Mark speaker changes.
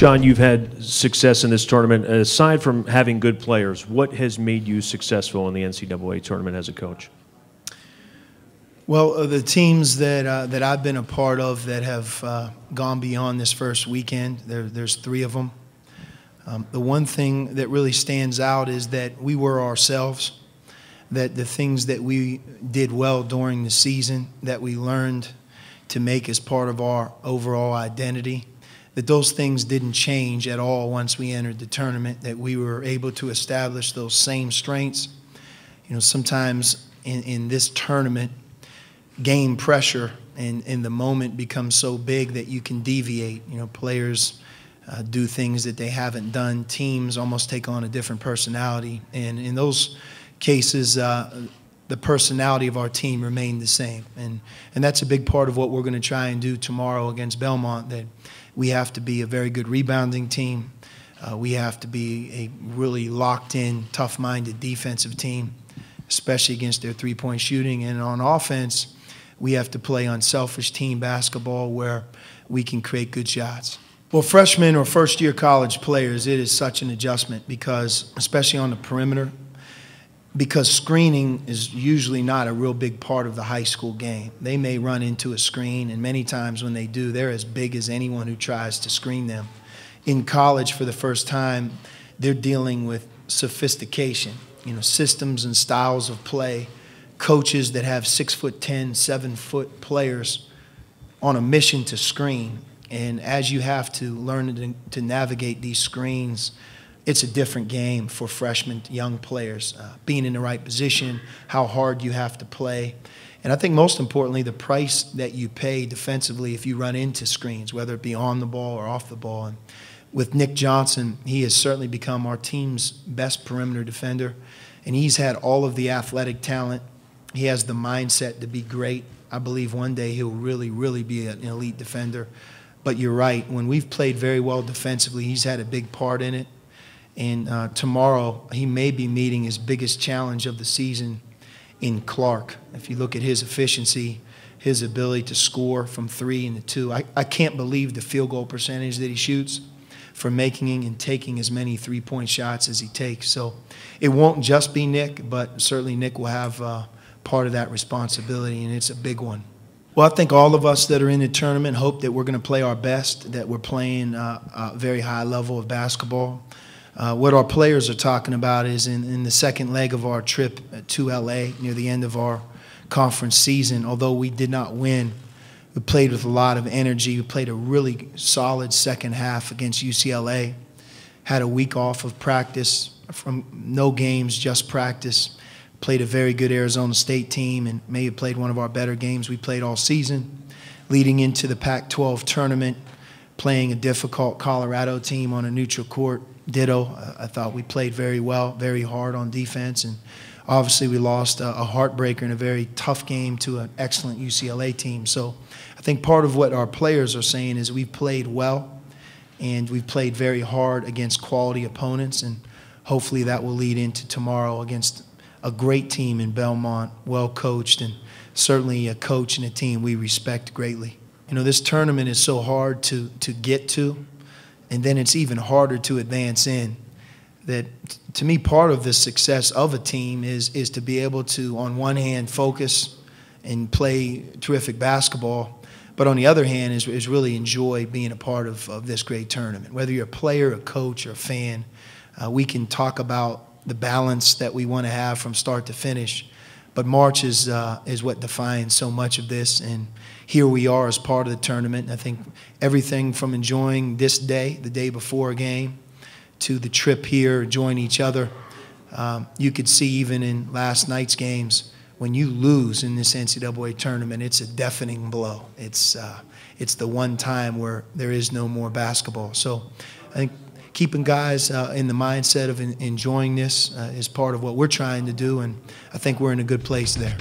Speaker 1: John, you've had success in this tournament. Aside from having good players, what has made you successful in the NCAA tournament as a coach?
Speaker 2: Well, the teams that I've been a part of that have gone beyond this first weekend, there's 3 of them. The one thing that really stands out is that we were ourselves, that the things that we did well during the season, that we learned to make as part of our overall identity, that those things didn't change at all once we entered the tournament, that we were able to establish those same strengths. You know, sometimes in this tournament, game pressure and the moment becomes so big that you can deviate. You know, players do things that they haven't done. Teams almost take on a different personality. And in those cases, the personality of our team remained the same. And that's a big part of what we're going to try and do tomorrow against Belmont, that we have to be a very good rebounding team. We have to be a really locked-in, tough-minded defensive team, especially against their three-point shooting. And on offense, we have to play unselfish team basketball where we can create good shots. Well, freshmen or first-year college players, it is such an adjustment because, especially on the perimeter, because screening is usually not a real big part of the high school game. They may run into a screen, and many times when they do, they're as big as anyone who tries to screen them. In college, for the first time, they're dealing with sophistication, you know, systems and styles of play, coaches that have 6'10", 7-foot players on a mission to screen. And as you have to learn to navigate these screens, it's a different game for freshmen, young players. Being in the right position, how hard you have to play. And I think most importantly, the price that you pay defensively if you run into screens, whether it be on the ball or off the ball. And with Nick Johnson, he has certainly become our team's best perimeter defender. And he's had all of the athletic talent. He has the mindset to be great. I believe one day he'll really, really be an elite defender. But you're right, when we've played very well defensively, he's had a big part in it. And tomorrow, he may be meeting his biggest challenge of the season in Clark. If you look at his efficiency, his ability to score from 3 and 2, I can't believe the field goal percentage that he shoots for making and taking as many three-point shots as he takes. So it won't just be Nick, but certainly Nick will have part of that responsibility, and it's a big one. Well, I think all of us that are in the tournament hope that we're going to play our best, that we're playing a very high level of basketball. What our players are talking about is in the second leg of our trip to L.A., near the end of our conference season, although we did not win, we played with a lot of energy. We played a really solid second half against UCLA, had a week off of practice, from no games, just practice. Played a very good Arizona State team and may have played one of our better games we played all season. Leading into the Pac-12 tournament, playing a difficult Colorado team on a neutral court, ditto. I thought we played very well, very hard on defense, and obviously we lost a heartbreaker in a very tough game to an excellent UCLA team. So I think part of what our players are saying is we've played well and we've played very hard against quality opponents, and hopefully that will lead into tomorrow against a great team in Belmont, well coached, and certainly a coach and a team we respect greatly. You know, this tournament is so hard to get to, and then it's even harder to advance in. That, to me, part of the success of a team is to be able to, on one hand, focus and play terrific basketball, but on the other hand is really enjoy being a part of this great tournament. Whether you're a player, a coach, or a fan, we can talk about the balance that we want to have from start to finish. But March is what defines so much of this, and here we are as part of the tournament. I think everything from enjoying this day, the day before a game, to the trip here, enjoying each other. You could see even in last night's games, when you lose in this NCAA tournament, it's a deafening blow. It's the one time where there is no more basketball. So I think keeping guys in the mindset of enjoying this is part of what we're trying to do, and I think we're in a good place there.